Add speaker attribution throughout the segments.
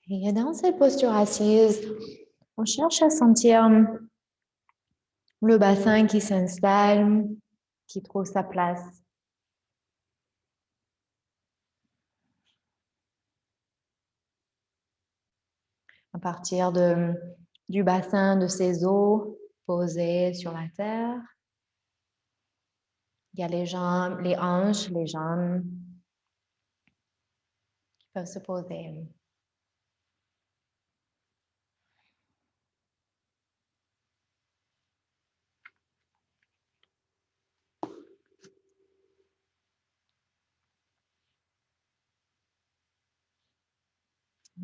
Speaker 1: Et dans cette posture assise, on cherche à sentir le bassin qui s'installe, qui trouve sa place. À partir du bassin de ces os posés sur la terre, il y a les jambes, les hanches, les jambes qui peuvent se poser.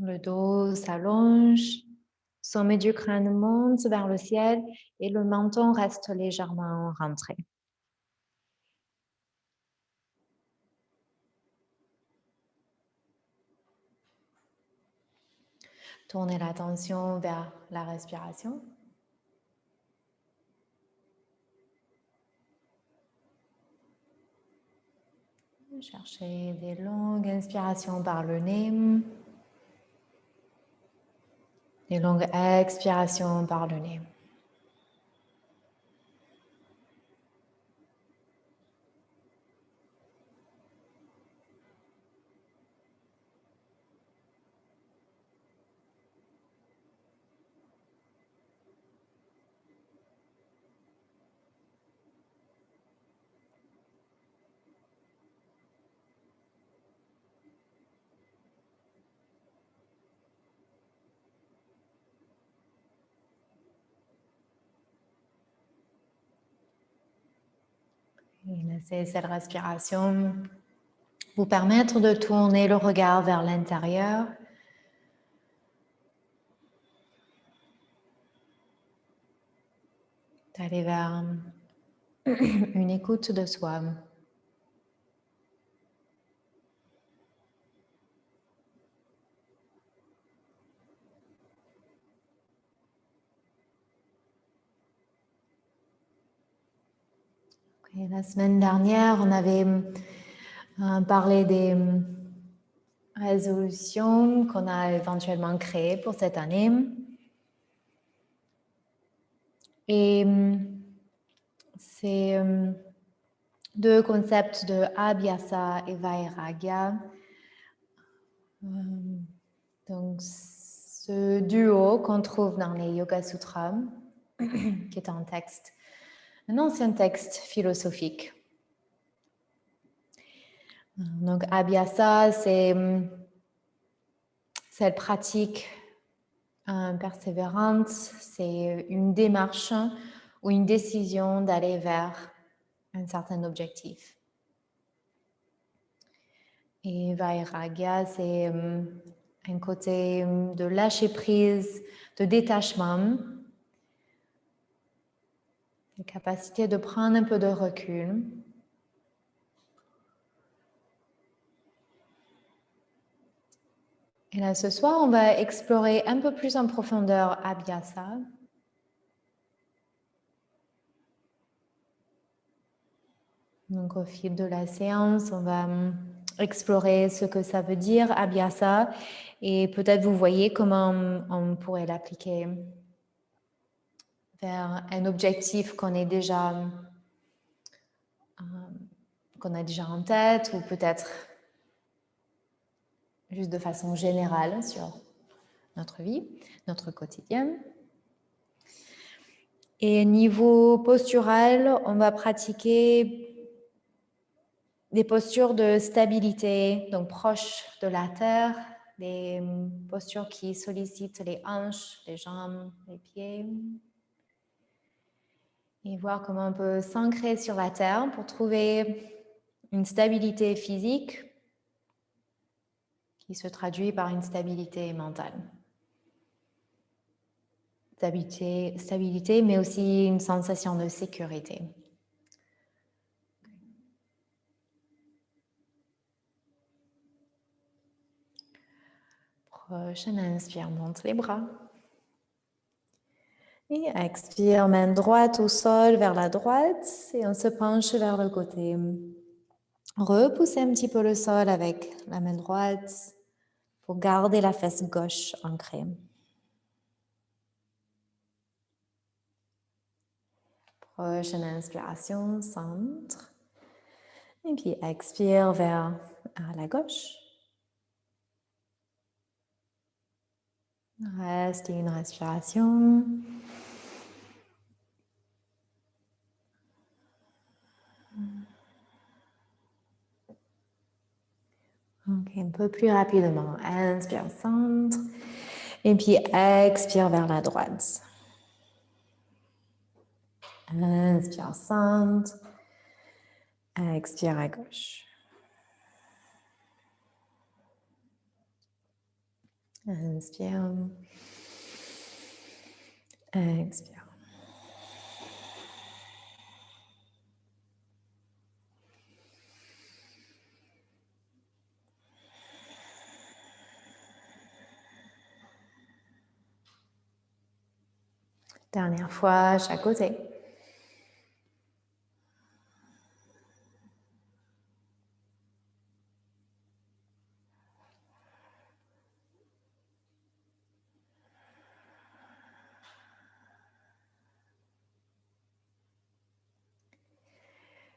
Speaker 1: Le dos s'allonge, sommet du crâne monte vers le ciel et le menton reste légèrement rentré. Tournez l'attention vers la respiration. Cherchez des longues inspirations par le nez. Des longues expirations par le nez. Et laissez cette respiration vous permettre de tourner le regard vers l'intérieur. D'aller vers une écoute de soi. Et la semaine dernière, on avait parlé des résolutions qu'on a éventuellement créées pour cette année. Et c'est deux concepts de Abhyasa et Vairagya. Donc, ce duo qu'on trouve dans les Yoga Sutras, qui est un ancien texte philosophique. Donc, Abhyasa, c'est cette pratique persévérante, c'est une démarche ou une décision d'aller vers un certain objectif. Et Vairagya, c'est un côté de lâcher prise, de détachement, la capacité de prendre un peu de recul. Et là, ce soir, on va explorer un peu plus en profondeur Abhyasa. Donc, au fil de la séance, on va explorer ce que ça veut dire, Abhyasa, et peut-être vous voyez comment on pourrait l'appliquer vers un objectif qu'on a déjà en tête, ou peut-être juste de façon générale sur notre vie, notre quotidien. Et niveau postural, on va pratiquer des postures de stabilité, donc proches de la terre, des postures qui sollicitent les hanches, les jambes, les pieds. Et voir comment on peut s'ancrer sur la terre pour trouver une stabilité physique qui se traduit par une stabilité mentale. Stabilité, mais aussi une sensation de sécurité. Prochaine inspire, monte les bras. Et expire, main droite au sol vers la droite et on se penche vers le côté. Repoussez un petit peu le sol avec la main droite. pour garder la fesse gauche ancrée. Prochaine inspiration, centre. Et puis expire vers la gauche. Reste une respiration. Ok, un peu plus rapidement. Inspire, centre. Et puis expire vers la droite. Inspire, centre. Expire à gauche. Inspire. Expire. Dernière fois, chaque côté.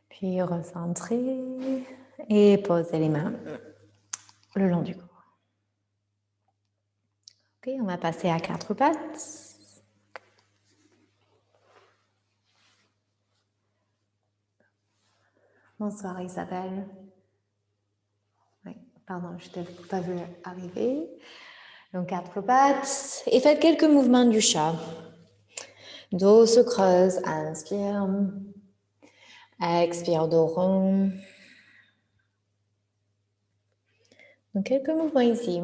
Speaker 1: Puis recentrer et poser les mains le long du corps. Ok, on va passer à quatre pattes. Bonsoir Isabelle. Oui, pardon, je ne t'ai pas vu arriver. Donc quatre pattes et faites quelques mouvements du chat. Dos se creuse, inspire. Expire, dos rond. Donc quelques mouvements ici.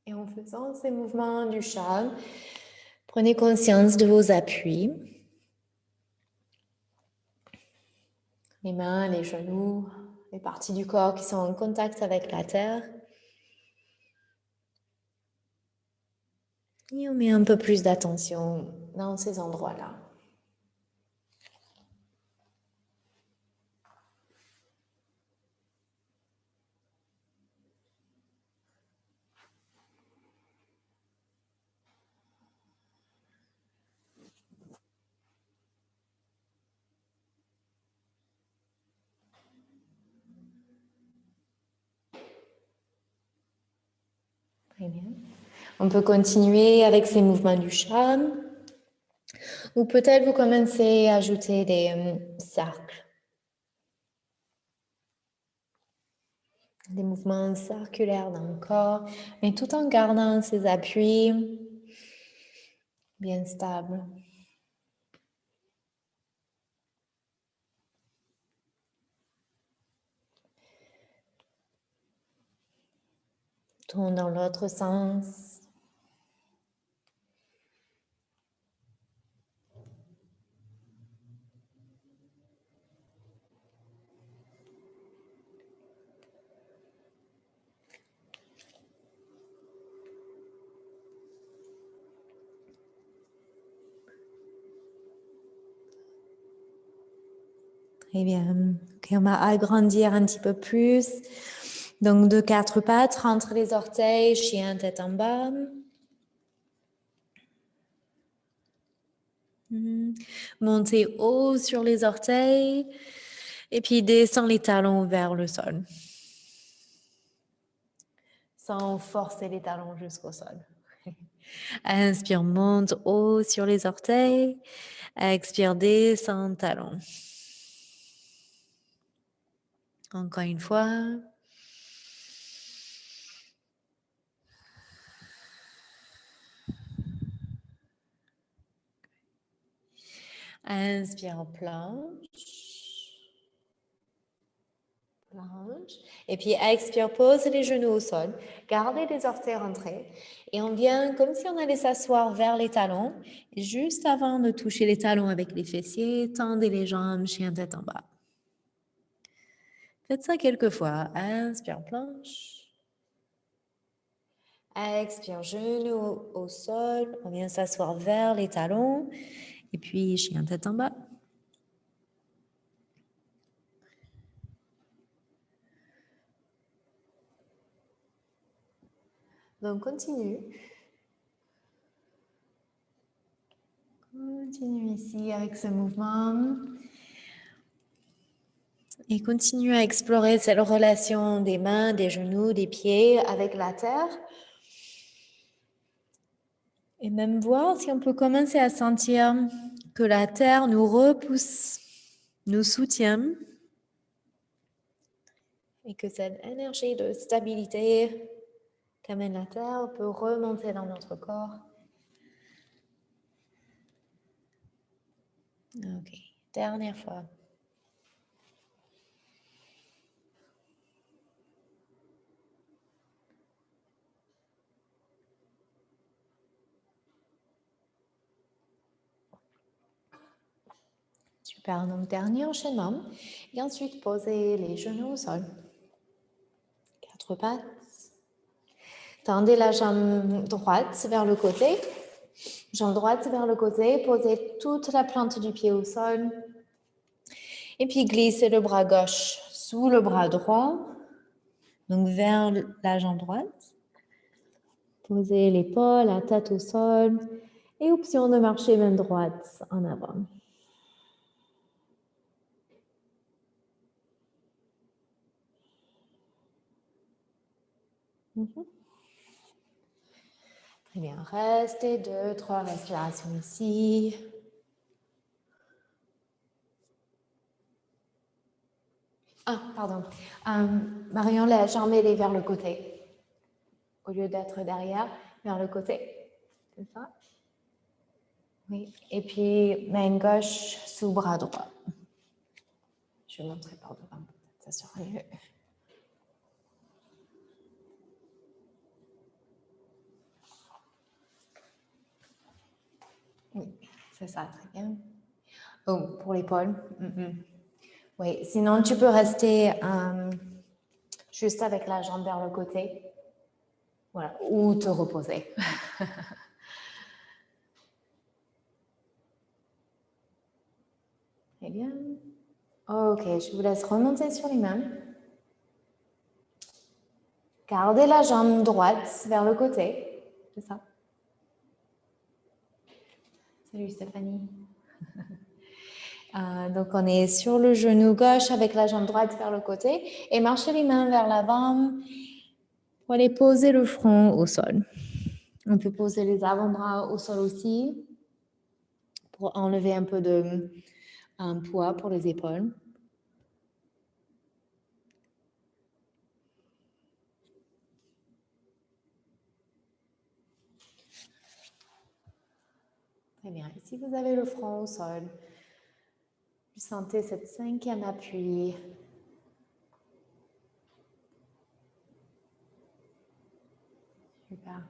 Speaker 1: Et en faisant ces mouvements du chat, prenez conscience de vos appuis. Les mains, les genoux, les parties du corps qui sont en contact avec la terre. Et on met un peu plus d'attention dans ces endroits-là. Très bien. On peut continuer avec ces mouvements du chat. Ou peut-être vous commencez à ajouter des cercles. Des mouvements circulaires dans le corps, mais tout en gardant ces appuis bien stables. Tourne dans l'autre sens. Très bien. Ok, on va agrandir un petit peu plus. Donc, de quatre pattes, entre les orteils, chien tête en bas. Montez haut sur les orteils. Et puis, descend les talons vers le sol. Sans forcer les talons jusqu'au sol. Inspire, monte haut sur les orteils. Expire, descend talons. Encore une fois. Inspire, planche. Planche. Et puis expire, pose les genoux au sol. Gardez les orteils rentrés. Et on vient comme si on allait s'asseoir vers les talons. Et juste avant de toucher les talons avec les fessiers, tendez les jambes, chien tête en bas. Faites ça quelques fois. Inspire, planche. Expire, genoux au sol. On vient s'asseoir vers les talons. Et puis, chien tête en bas. Donc, continue. Continue ici avec ce mouvement. Et continue à explorer cette relation des mains, des genoux, des pieds avec la terre. Et même voir si on peut commencer à sentir que la terre nous repousse, nous soutient. Et que cette énergie de stabilité qu'amène la terre peut remonter dans notre corps. Ok, dernière fois. Super, donc dernier enchaînement. Et ensuite, posez les genoux au sol. 4 pattes. Tendez la jambe droite vers le côté. Jambe droite vers le côté. Posez toute la plante du pied au sol. Et puis glissez le bras gauche sous le bras droit. Donc vers la jambe droite. Posez l'épaule, la tête au sol. Et option de marcher main droite en avant. Très bien, restez 2-3 respirations ici. Ah, pardon. Marion, la jambe elle est vers le côté. Au lieu d'être derrière, vers le côté. C'est ça? Oui. Et puis, main gauche sous bras droit. Je vais montrer par devant. Ça sera mieux. Oui, c'est ça, très bien. Oh, pour l'épaule. Oui, sinon tu peux rester juste avec la jambe vers le côté. Voilà, ou te reposer. Très bien. Ok, je vous laisse remonter sur les mains. Gardez la jambe droite vers le côté. C'est ça. Salut Stéphanie. Donc on est sur le genou gauche avec la jambe droite vers le côté et marchez les mains vers l'avant pour aller poser le front au sol. On peut poser les avant-bras au sol aussi pour enlever un peu de poids pour les épaules. Très bien. Et si vous avez le front au sol, vous sentez cette 5e appui. Super.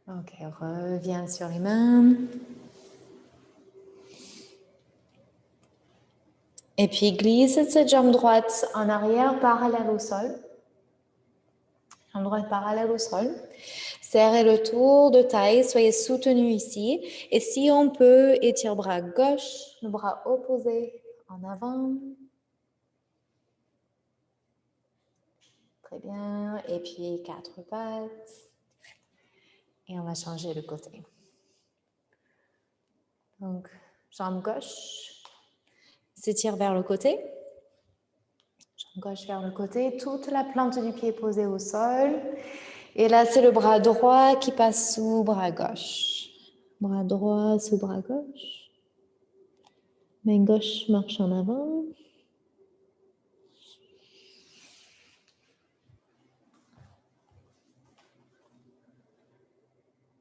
Speaker 1: Ok, reviens sur les mains. Et puis glisse cette jambe droite en arrière, parallèle au sol. Jambe droite parallèle au sol. Serrez le tour de taille, soyez soutenu ici. Et si on peut, étire bras gauche, le bras opposé en avant. Très bien. Et puis 4 pattes. Et on va changer de côté. Donc, jambe gauche s'étire vers le côté. Jambe gauche vers le côté. Toute la plante du pied posée au sol. Et là, c'est le bras droit qui passe sous bras gauche. Bras droit sous bras gauche. Main gauche marche en avant.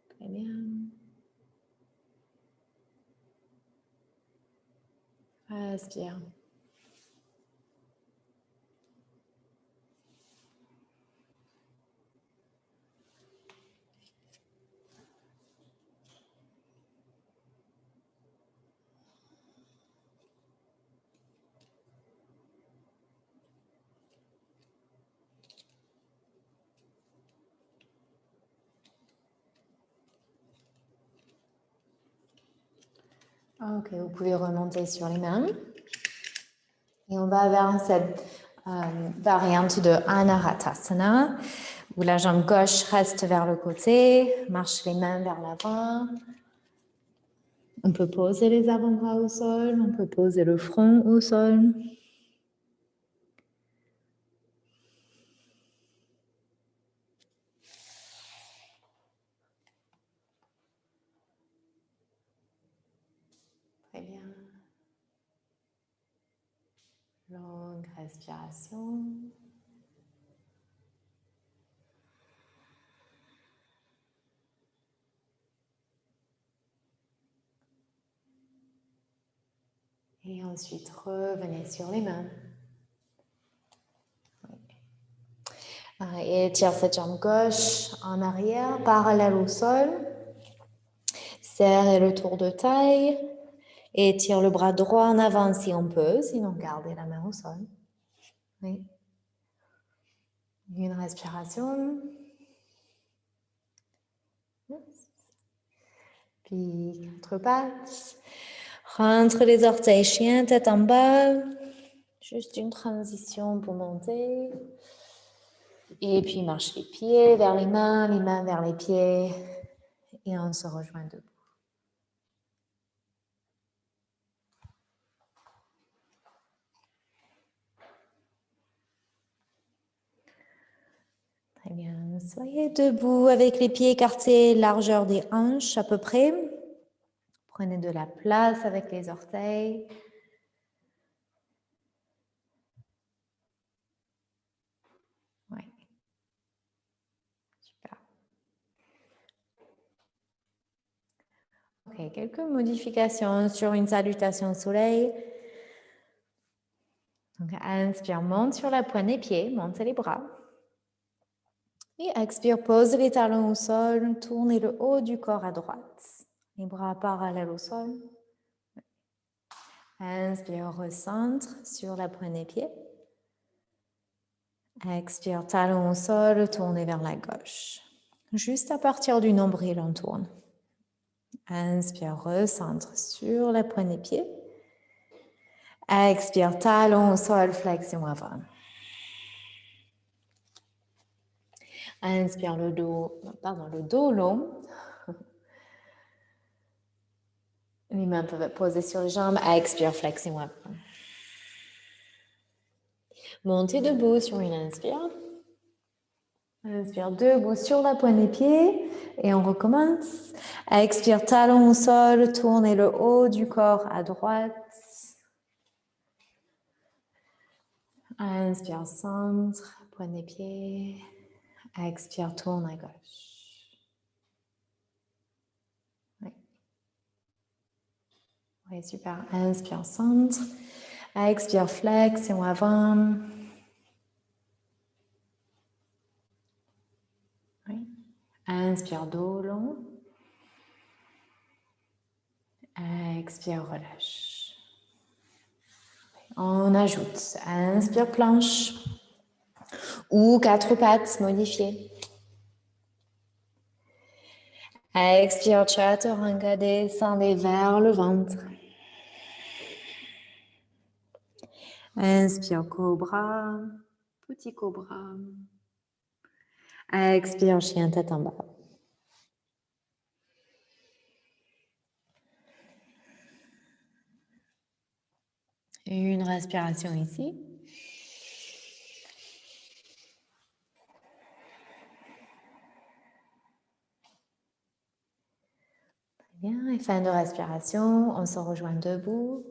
Speaker 1: Très bien. Respire. Ok, vous pouvez remonter sur les mains. Et on va vers cette variante de Anahata Asana. Ou la jambe gauche reste vers le côté, marche les mains vers l'avant. On peut poser les avant-bras au sol, on peut poser le front au sol. Très bien. Longue respiration. Et ensuite, revenez sur les mains. Et tire cette jambe gauche en arrière, parallèle au sol. Serrez le tour de taille. Et tire le bras droit en avant si on peut, sinon gardez la main au sol. Oui. Une respiration. Puis quatre pattes. Rentre les orteils chien, tête en bas. Juste une transition pour monter. Et puis marche les pieds vers les mains vers les pieds. Et on se rejoint debout. Très bien. Soyez debout avec les pieds écartés, largeur des hanches à peu près. Prenez de la place avec les orteils. Oui. Super. Ok, quelques modifications sur une salutation au soleil. Donc, inspire, monte sur la pointe des pieds, monte les bras. Et expire, pose les talons au sol, tournez le haut du corps à droite. Les bras parallèles au sol. Inspire, recentre sur la pointe des pieds. Expire, talons au sol, tournez vers la gauche. Juste à partir du nombril, on tourne. Inspire, recentre sur la pointe des pieds. Expire, talons au sol, flexion avant. Inspire, le dos long. Les mains peuvent être posées sur les jambes. Expire, flexion avant. Montez debout sur une inspire. Inspire, debout sur la pointe des pieds. Et on recommence. Expire, talons au sol, tournez le haut du corps à droite. Inspire, centre, pointe des pieds. Expire, tourne à gauche. Oui, super. Inspire, centre. Expire, flexion avant. Oui. Inspire, dos long. Expire, relâche. On ajoute. Inspire, planche. Ou quatre pattes modifiées. Expire, chaturanga, descendez vers le ventre. Inspire, cobra, petit cobra. Expire, chien tête en bas. Une respiration ici. Très bien, et fin de respiration, on se rejoint debout.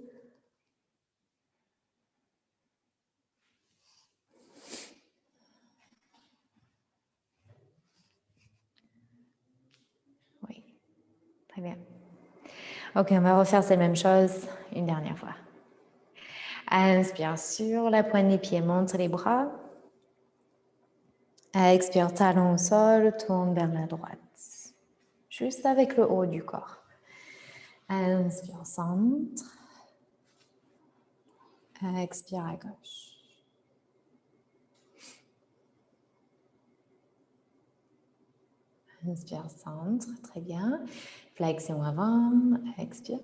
Speaker 1: Oui, très bien. Ok, on va refaire cette même chose une dernière fois. Inspire sur la pointe des pieds, monte les bras. Expire, talon au sol, tourne vers la droite. Juste avec le haut du corps. Inspire, centre. Expire à gauche. Inspire, centre, très bien. Flexion avant, expire.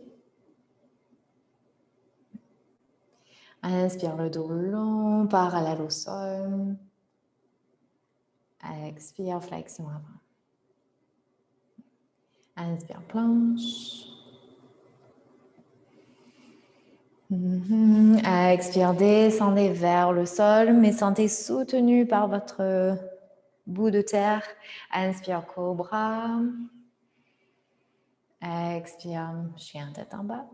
Speaker 1: Inspire le dos long, parallèle au sol. Expire, flexion avant. Inspire, planche. Expire, descendez vers le sol, mais sentez soutenu par votre bout de terre. Inspire, cobra. Expire, chien tête en bas.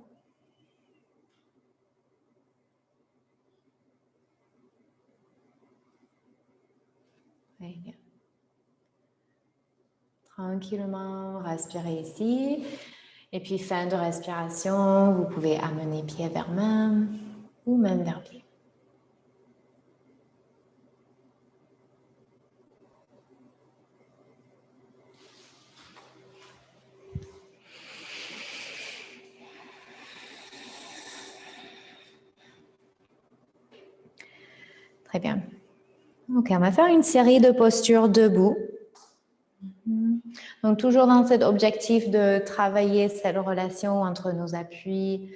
Speaker 1: Très bien. Tranquillement, respirez ici. Et puis, fin de respiration, vous pouvez amener pied vers main ou main vers pied. Très bien. Ok, on va faire une série de postures debout. Donc, toujours dans cet objectif de travailler cette relation entre nos appuis,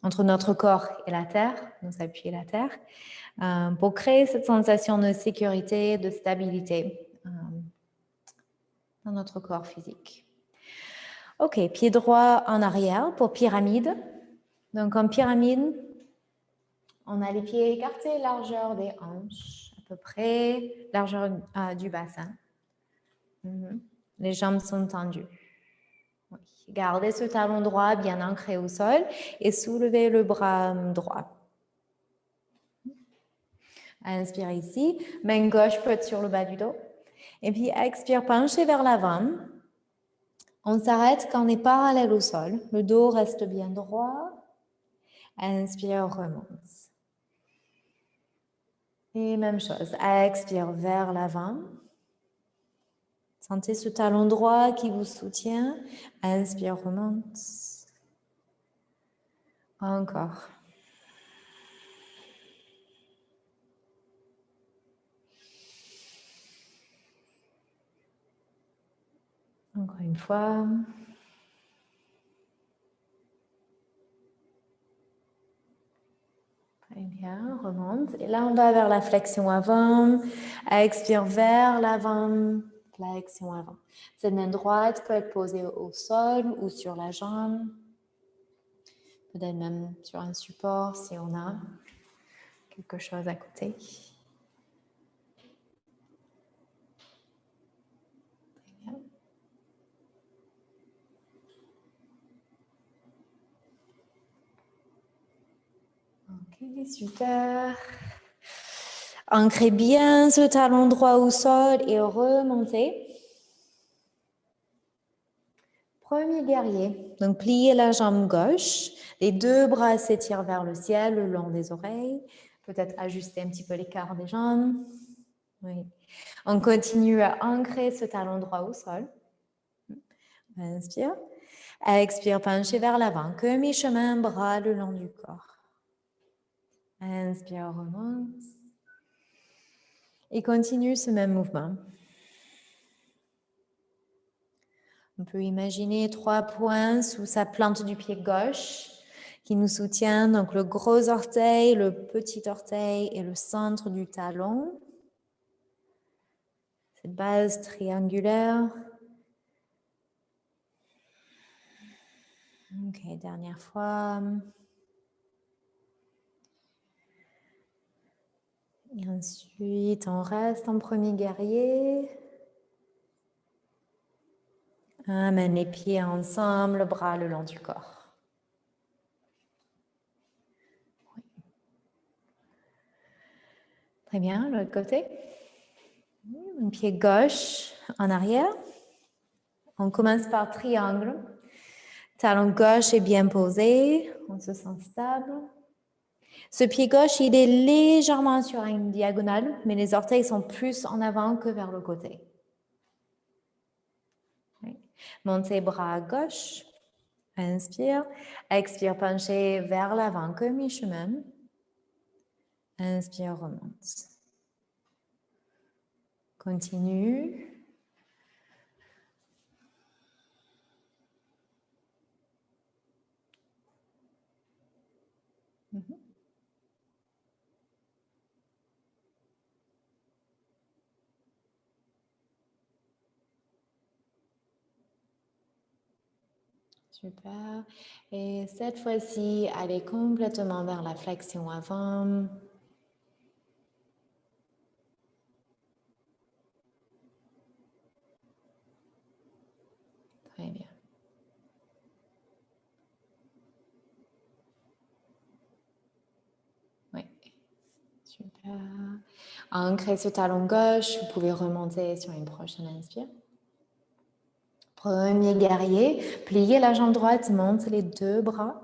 Speaker 1: entre notre corps et la terre, nos appuis et la terre, pour créer cette sensation de sécurité, de stabilité dans notre corps physique. Ok, pied droit en arrière pour pyramide. Donc, en pyramide, on a les pieds écartés, largeur des hanches, à peu près, largeur du bassin. Les jambes sont tendues. Oui. Gardez ce talon droit bien ancré au sol et soulevez le bras droit. Inspire ici, main gauche peut être sur le bas du dos. Et puis expire, penchez vers l'avant. On s'arrête quand on est parallèle au sol. Le dos reste bien droit. Inspire, remonte. Et même chose, expire vers l'avant. Sentez ce talon droit qui vous soutient. Inspire, remonte. Encore. Encore une fois. Très bien, remonte. Et là, on va vers la flexion avant. Expire vers l'avant. Flexion avant. Cette main droite peut être posée au sol ou sur la jambe. Peut-être même sur un support si on a quelque chose à côté. Très bien. Ok, super. Ancrez bien ce talon droit au sol et remontez. Premier guerrier, donc pliez la jambe gauche, les deux bras s'étirent vers le ciel le long des oreilles, peut-être ajuster un petit peu l'écart des jambes. Oui. On continue à ancrer ce talon droit au sol. Inspire. Expire, penchez vers l'avant, que mi-chemin, bras le long du corps. Inspire, remonte. Et continue ce même mouvement. On peut imaginer 3 points sous sa plante du pied gauche qui nous soutient, donc le gros orteil, le petit orteil et le centre du talon. Cette base triangulaire. Ok, dernière fois. Et ensuite, on reste en premier guerrier. Amène les pieds ensemble, bras le long du corps. Oui. Très bien, l'autre côté. Un pied gauche en arrière. On commence par triangle. Talon gauche est bien posé. On se sent stable. Ce pied gauche, il est légèrement sur une diagonale, mais les orteils sont plus en avant que vers le côté. Oui. Montez bras à gauche. Inspire. Expire, penchez vers l'avant que mi-chemin. Inspire, remonte. Continue. Super. Et cette fois-ci, allez complètement vers la flexion avant. Très bien. Oui. Super. Ancrez ce talon gauche. Vous pouvez remonter sur une prochaine inspire. Premier guerrier. Pliez la jambe droite, monte les deux bras.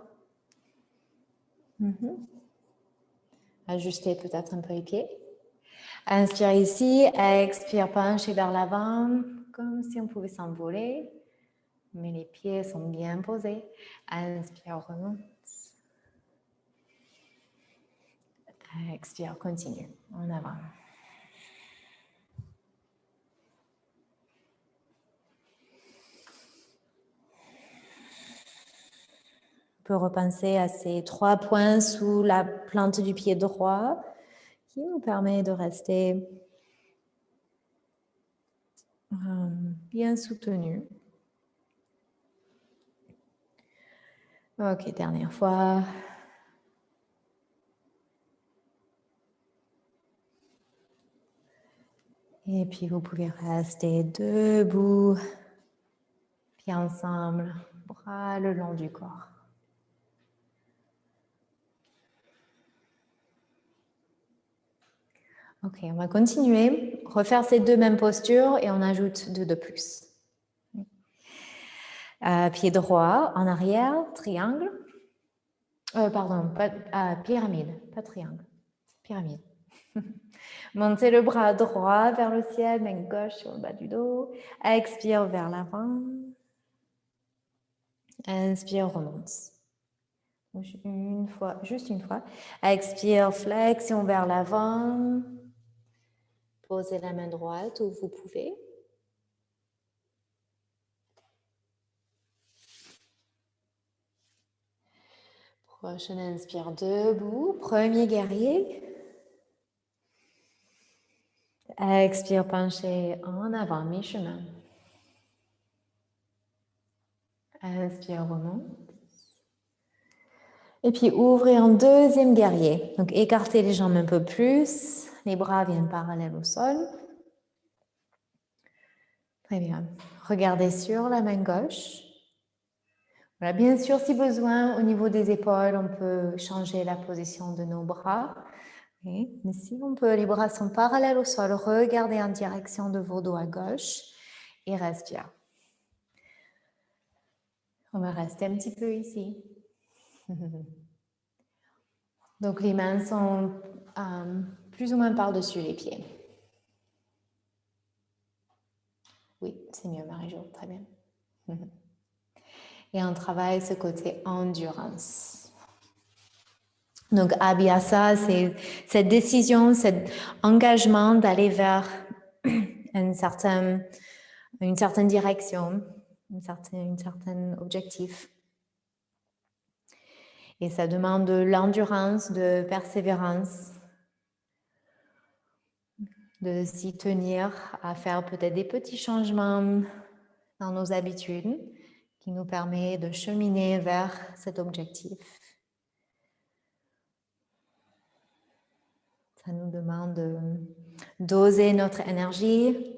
Speaker 1: Ajustez peut-être un peu les pieds. Inspire ici, expire, penchez vers l'avant, comme si on pouvait s'envoler, mais les pieds sont bien posés. Inspire, remonte. Expire, continue, en avant. On peut repenser à ces 3 points sous la plante du pied droit qui nous permet de rester bien soutenu. Ok, dernière fois. Et puis vous pouvez rester debout, pieds ensemble, bras le long du corps. Ok, on va continuer, refaire ces 2 mêmes postures et on ajoute 2 de plus. Pied droit en arrière, triangle. Pardon, pas, pyramide, pas triangle, pyramide. Montez le bras droit vers le ciel, main gauche sur le bas du dos. Expire vers l'avant. Inspire, remonte. Juste une fois. Expire, flexion vers l'avant. Posez la main droite où vous pouvez. Prochaine inspire, debout. Premier guerrier. Expire, pencher en avant, mi-chemin. Inspire, remonte. Et puis ouvrez en deuxième guerrier. Donc écartez les jambes un peu plus. Les bras viennent parallèles au sol. Très bien. Regardez sur la main gauche. Voilà, bien sûr, si besoin, au niveau des épaules, on peut changer la position de nos bras. Okay. Mais si on peut, les bras sont parallèles au sol. Regardez en direction de vos doigts gauche et respire. On va rester un petit peu ici. Donc les mains sont plus ou moins par-dessus les pieds. Oui, c'est mieux, Marie-Jo, très bien. Et on travaille ce côté endurance. Donc, Abhyasa, c'est cette décision, cet engagement d'aller vers une certaine direction, un certain objectif. Et ça demande de l'endurance, de persévérance, de s'y tenir, à faire peut-être des petits changements dans nos habitudes qui nous permet de cheminer vers cet objectif. Ça nous demande d'oser notre énergie,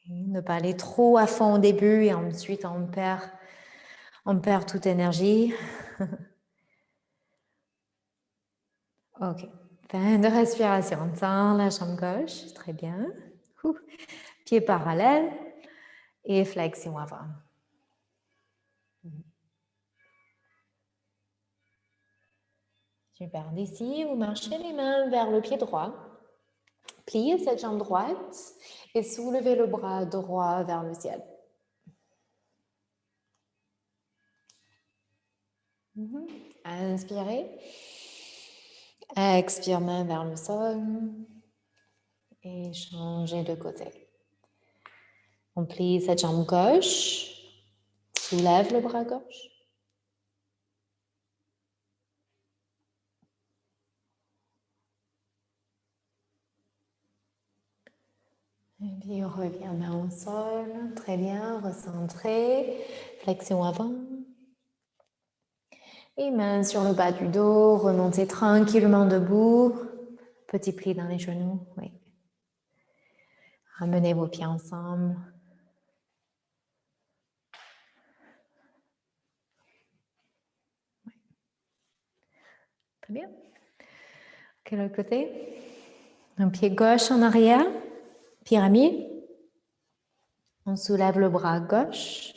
Speaker 1: ne pas aller trop à fond au début et ensuite on perd toute énergie. Ok, fin de respiration. Tends la jambe gauche, très bien. Pied parallèle et flexion avant. Super. D'ici, vous marchez les mains vers le pied droit. Pliez cette jambe droite et soulevez le bras droit vers le ciel. Inspirez. Expire, main vers le sol. Et changez de côté. On plie cette jambe gauche. Soulève le bras gauche. Et puis on revient main au sol. Très bien. Recentrez. Flexion avant. Et mains sur le bas du dos, remontez tranquillement debout. Petit pli dans les genoux, oui. Ramenez vos pieds ensemble. Oui. Très bien. Quel autre côté? Un pied gauche en arrière, pyramide. On soulève le bras gauche.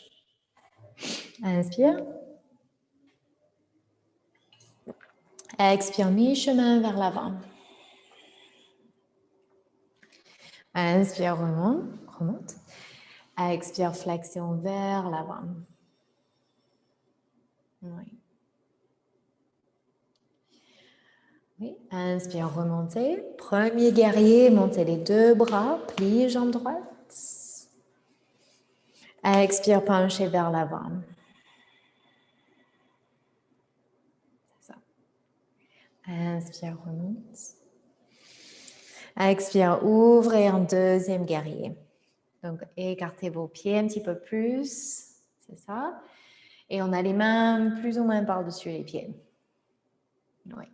Speaker 1: Inspire. Expire, mi-chemin vers l'avant. Inspire, remonte. Expire, flexion vers l'avant. Oui. Oui. Inspire, remontez. Premier guerrier, montez les deux bras, plie jambe droite. Expire, penchez vers l'avant. C'est ça. Inspire, remonte. Expire, ouvrez un deuxième guerrier. Donc, écartez vos pieds un petit peu plus. C'est ça. Et on a les mains plus ou moins par-dessus les pieds. Oui.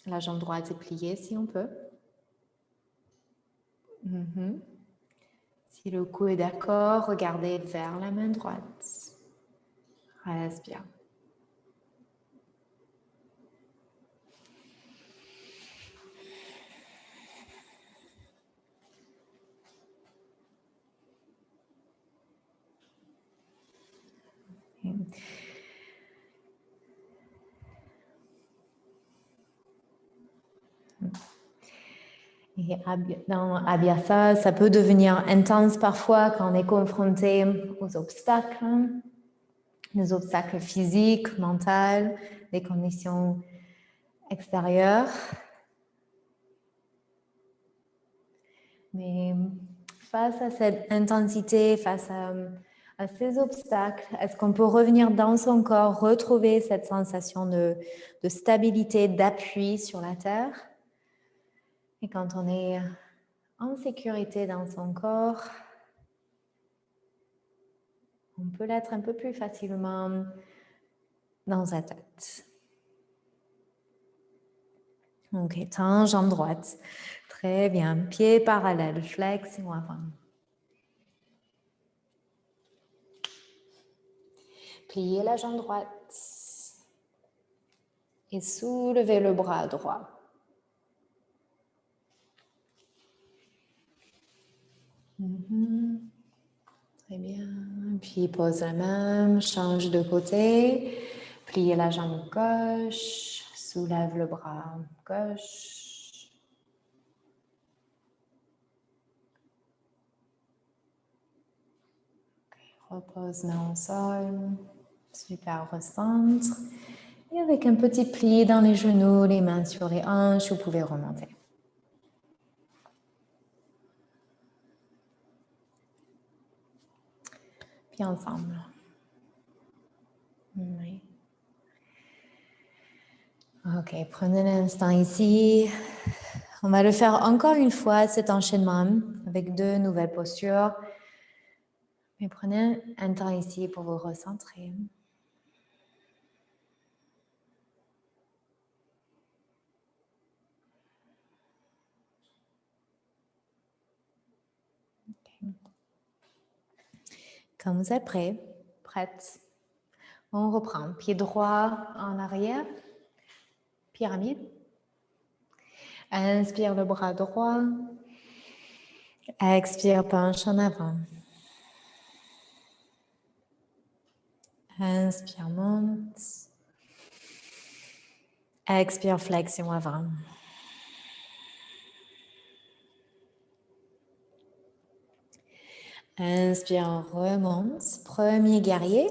Speaker 1: La jambe droite est pliée si on peut. Si le cou est d'accord, regardez vers la main droite. Respire. Et dans Abhyasa, ça peut devenir intense parfois quand on est confronté aux obstacles, les obstacles physiques, mentaux, les conditions extérieures. Mais face à cette intensité, face à ces obstacles, est-ce qu'on peut revenir dans son corps, retrouver cette sensation de stabilité, d'appui sur la terre? Et quand on est en sécurité dans son corps, on peut l'être un peu plus facilement dans sa tête. Ok, tends jambe droite. Très bien. Pied parallèle, flexion avant. Pliez la jambe droite. Et soulevez le bras droit. Très bien. Puis pose la main, change de côté. Pliez la jambe gauche. Soulève le bras gauche. Okay, repose main au sol. Super, recentre. Et avec un petit pli dans les genoux, les mains sur les hanches, vous pouvez remonter. Puis ensemble. Oui. Ok, prenez un instant ici. On va le faire encore une fois, cet enchaînement, avec deux nouvelles postures. Mais prenez un temps ici pour vous recentrer. Okay. Quand vous êtes prêts, prête, on reprend. Pied droit en arrière, pyramide. Inspire le bras droit. Expire, penche en avant. Inspire, monte. Expire, flexion avant. Inspire, remonte. Premier guerrier.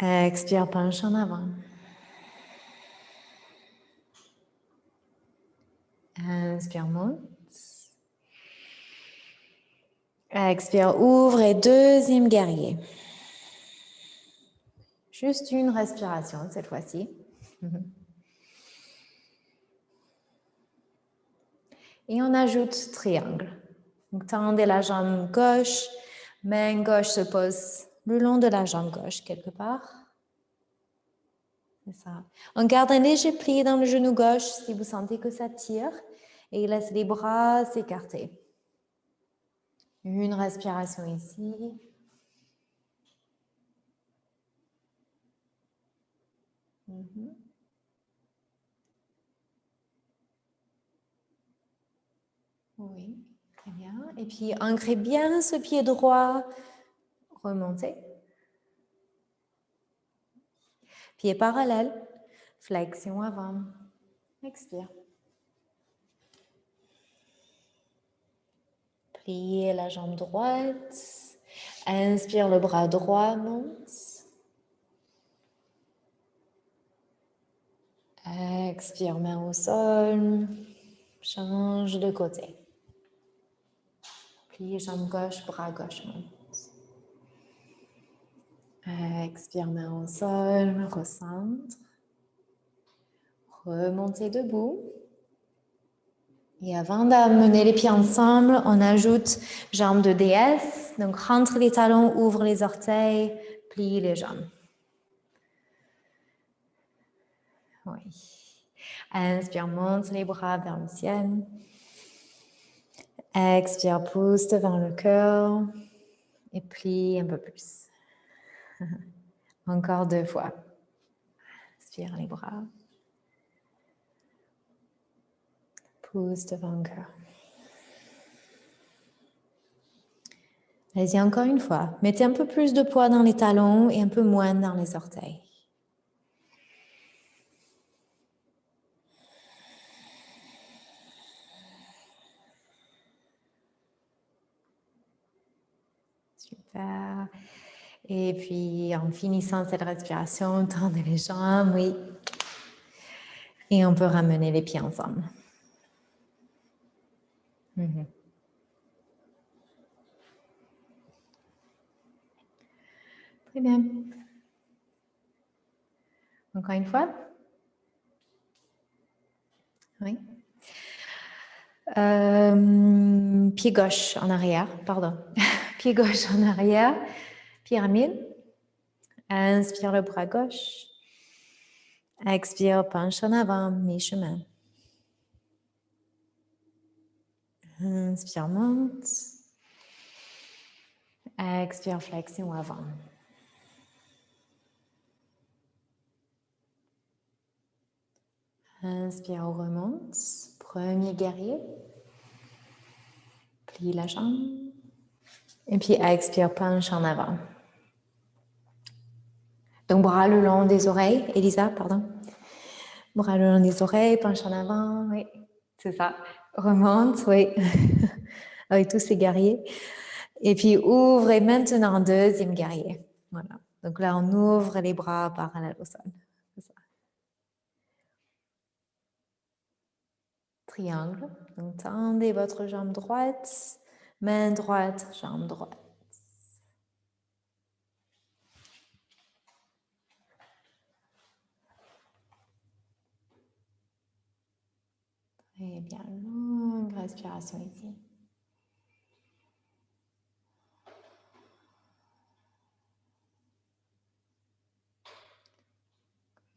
Speaker 1: Expire, penche en avant. Inspire, monte. Expire, ouvre et deuxième guerrier. Juste une respiration cette fois-ci. Et on ajoute triangle. Donc, tendez la jambe gauche, Main gauche se pose le long de la jambe gauche quelque part. C'est ça. On garde un léger pli dans le genou gauche si vous sentez que ça tire. Et laisse les bras s'écarter. Une respiration ici. Oui, très bien. Et puis, ancrez bien ce pied droit. Remontez. Pied parallèle. Flexion avant. Expire. Pliez la jambe droite. Inspire, le bras droit monte. Expire, main au sol. Change de côté. Plie jambe gauche, bras gauche monte. Expire, main au sol, recentre. Remontez debout. Et avant d'amener les pieds ensemble, on ajoute jambes de déesse. Donc, rentre les talons, ouvre les orteils, plie les jambes. Oui. Inspire, monte les bras vers le ciel. Expire, pousse devant le cœur. Et plie un peu plus. Encore 2 fois. Inspire les bras. Pousse devant le cœur. Allez-y encore une fois. Mettez un peu plus de poids dans les talons et un peu moins dans les orteils. Super. Et puis, en finissant cette respiration, tendez les jambes, oui. Et on peut ramener les pieds ensemble. Très bien. Encore une fois. Oui. Pied gauche en arrière, pardon. Pied gauche en arrière. Pyramide. Inspire le bras gauche. Expire, penche en avant, mi-chemin. Inspire, monte. Expire, flexion avant. Inspire, remonte. Premier guerrier. Plie la jambe. Et puis expire, penche en avant. Donc bras le long des oreilles. Elisa, pardon. Bras le long des oreilles, penche en avant. Oui, c'est ça. Remonte, oui. Avec tous ces guerriers. Et puis ouvrez maintenant deuxième guerrier. Voilà. Donc là, on ouvre les bras parallèles au sol. Triangle. Donc tendez votre jambe droite. Main droite, jambe droite. Très bien, longue respiration ici.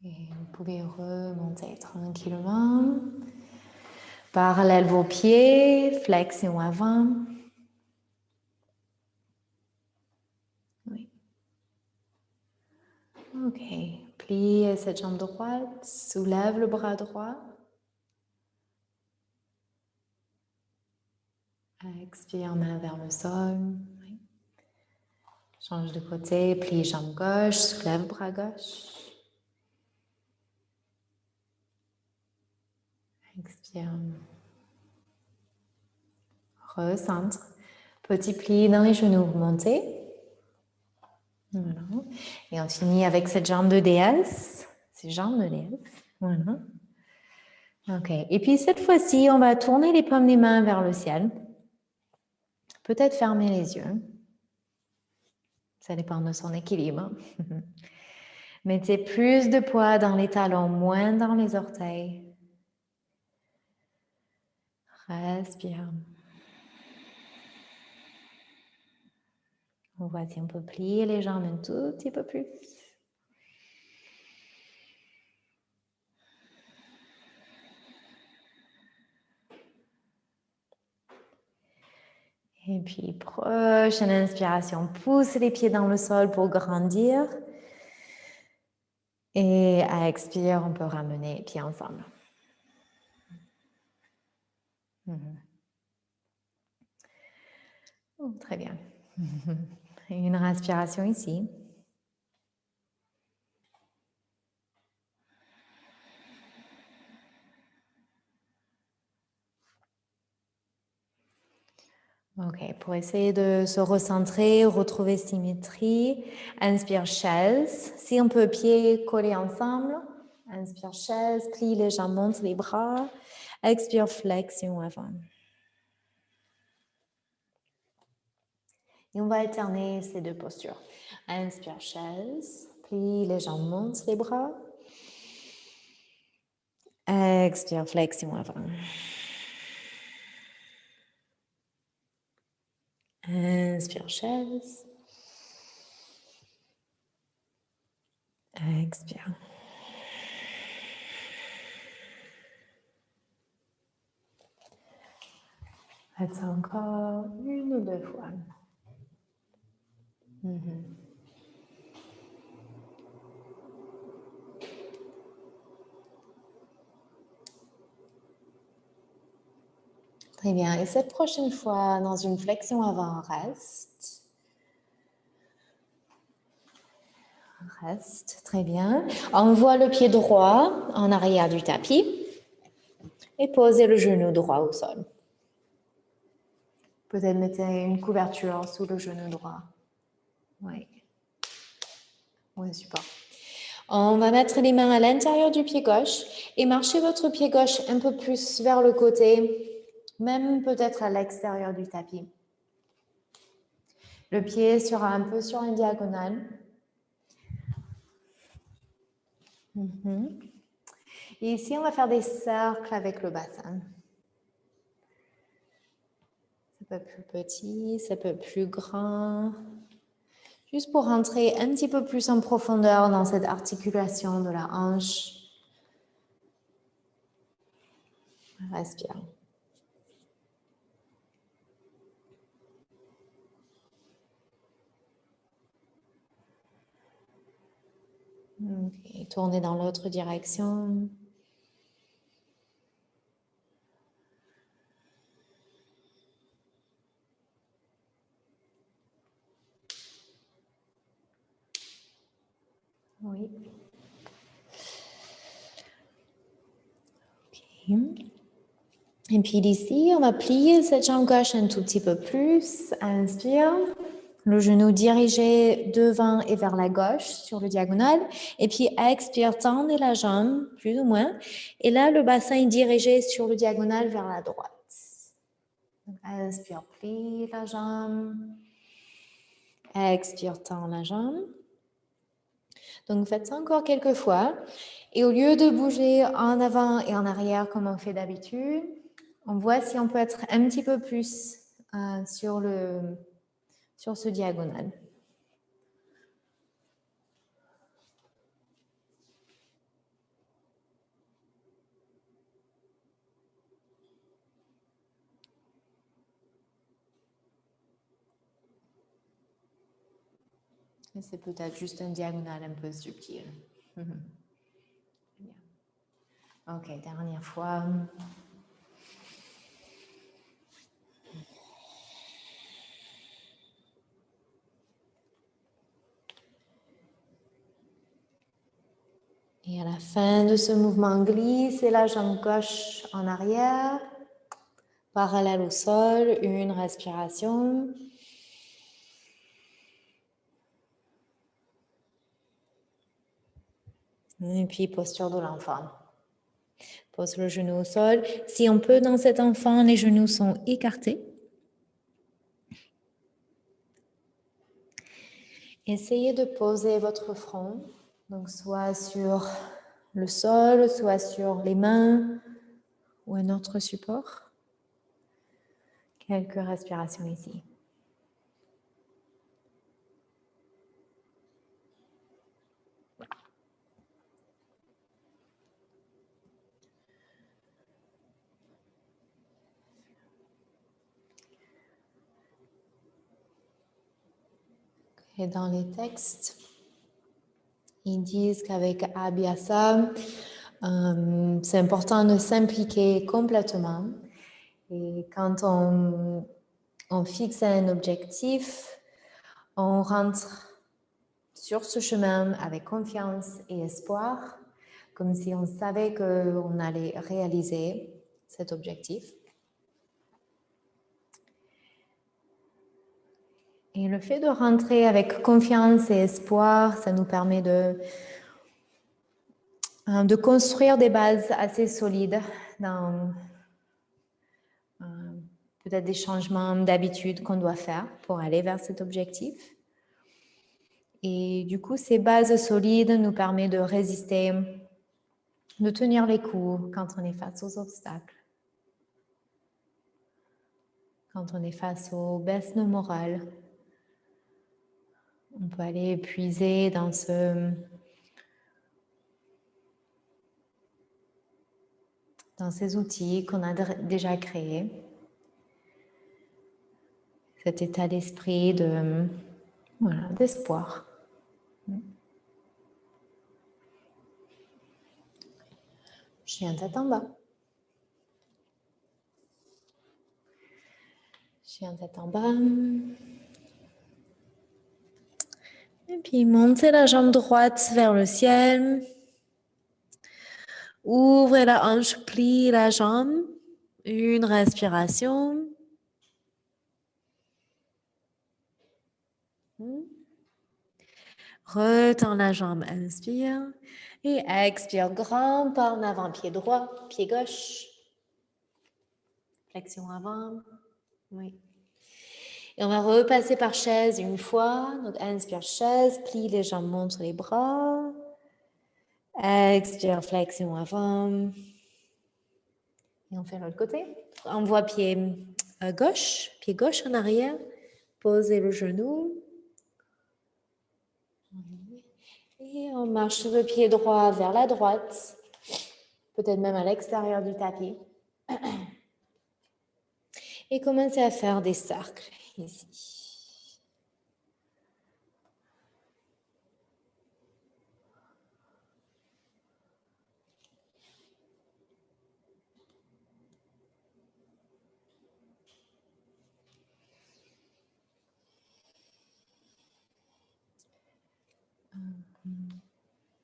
Speaker 1: Et vous pouvez remonter tranquillement. Parallèle vos pieds, flexion avant. Oui. Ok, pliez cette jambe droite, soulève le bras droit. Expire, main vers le sol. Oui. Change de côté, plie jambe gauche, soulève bras gauche. Expire. Recentre. Petit pli dans les genoux, vous montez. Voilà. Et on finit avec cette jambe de déesse. Ces jambes de déesse. Voilà. Ok. Et puis cette fois-ci, on va tourner les paumes des mains vers le ciel. Peut-être fermer les yeux. Ça dépend de son équilibre. Mettez plus de poids dans les talons, moins dans les orteils. Respire. On voit si on peut plier les jambes un tout petit peu plus. Et puis, prochaine inspiration, pousse les pieds dans le sol pour grandir. Et à expire, on peut ramener les pieds ensemble. Oh, très bien. Une respiration ici. Ok, pour essayer de se recentrer, retrouver symétrie, inspire chaise. Si on peut, pieds collés ensemble. Inspire chaise, plie les jambes, monte les bras. Expire flexion avant. Et on va alterner ces deux postures. Inspire chaise, plie les jambes, monte les bras. Expire flexion avant. Inspire chaise. Expire. Faites ça encore une ou deux fois. Très bien. Et cette prochaine fois, dans une flexion avant, reste. Reste. Très bien. Envoie le pied droit en arrière du tapis et posez le genou droit au sol. Peut-être mettez une couverture sous le genou droit. Oui. Oui, super. On va mettre les mains à l'intérieur du pied gauche et marcher votre pied gauche un peu plus vers le côté, même peut-être à l'extérieur du tapis. Le pied sera un peu sur une diagonale. Et ici, on va faire des cercles avec le bassin. Ça peut être plus petit, ça peut être plus grand. Juste pour rentrer un petit peu plus en profondeur dans cette articulation de la hanche. Respire. Okay. Tournez dans l'autre direction. Oui. Okay. Et puis d'ici, on va plier cette jambe gauche un tout petit peu plus. Inspire. Le genou dirigé devant et vers la gauche sur le diagonal. Et puis expire, tendez la jambe, plus ou moins. Et là, le bassin est dirigé sur le diagonal vers la droite. Inspire, plie la jambe. Expire, tend la jambe. Donc, faites ça encore quelques fois. Et au lieu de bouger en avant et en arrière comme on fait d'habitude, on voit si on peut être un petit peu plus sur ce diagonal. C'est peut-être juste un diagonal un peu subtil. Ok, dernière fois. Et à la fin de ce mouvement, glissez la jambe gauche en arrière, parallèle au sol, une respiration. Et puis posture de l'enfant. Pose le genou au sol. Si on peut, dans cet enfant, les genoux sont écartés. Essayez de poser votre front, donc soit sur le sol, soit sur les mains ou un autre support. Quelques respirations ici. Et dans les textes, ils disent qu'avec Abhyasa, c'est important de s'impliquer complètement. Et quand on fixe un objectif, on rentre sur ce chemin avec confiance et espoir, comme si on savait qu'on allait réaliser cet objectif. Et le fait de rentrer avec confiance et espoir, ça nous permet de construire des bases assez solides dans peut-être des changements d'habitude qu'on doit faire pour aller vers cet objectif. Et du coup, ces bases solides nous permettent de résister, de tenir les coups quand on est face aux obstacles, quand on est face aux baisses de morale. On peut aller puiser dans ces outils qu'on a déjà créés. Cet état d'esprit d'espoir. Chien tête en bas. Chien tête en bas. Et puis montez la jambe droite vers le ciel. Ouvrez la hanche, pliez la jambe. Une respiration. Retends la jambe, inspire. Et expire, grand pas en avant, pied droit, pied gauche. Flexion avant. Oui. Et on va repasser par chaise une fois. Donc, inspire, chaise, plie les jambes, montre les bras. Expire, flexion avant. Et on fait l'autre côté. Envoie pied gauche en arrière. Posez le genou. Et on marche le pied droit vers la droite. Peut-être même à l'extérieur du tapis. Et commencez à faire des cercles ici.